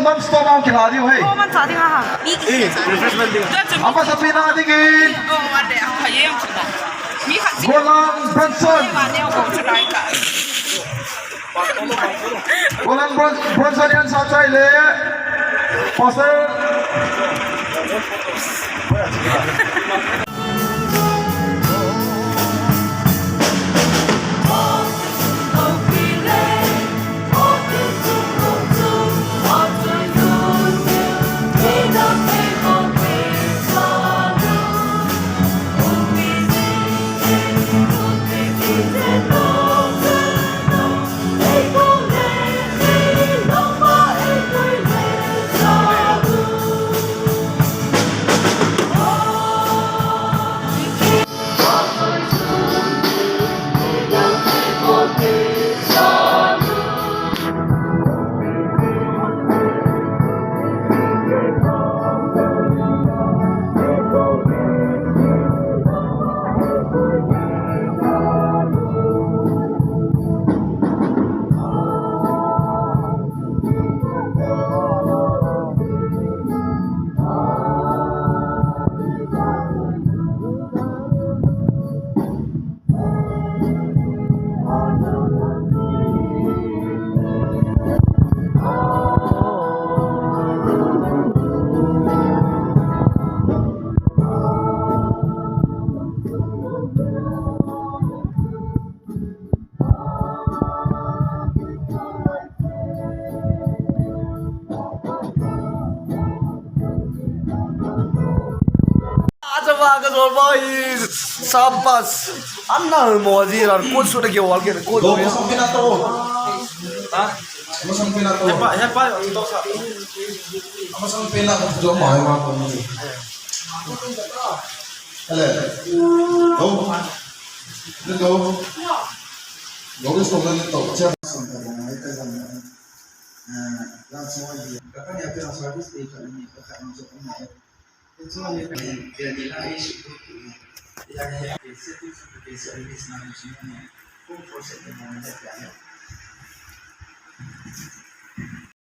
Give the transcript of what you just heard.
non stop ang kiladi ho. Oh, man tadi ha. refreshment din. Apa sa pinatingin? Oh, man de. Hayem sudah. Mi hati. Golang Bronson. Mana yang kau cerai kan? Golang Bronson yan sa Chile. Pasal. Mga boys, sapas. Anna mo dirar coach sudah ke wal ke coach. Go masang pinato. Ha? Masang pinato. Hepa untuk sa. Masang pinato jo mo ay mga ko. Hele. Go. Go. Go gusto ko nito. Siya sa mga ito sa mga. Langsung aja. Kakak ya kira service station ini kakak masuk ini. Itu hanya jadi lagi yang setting seperti service namanya. Kau proses dengan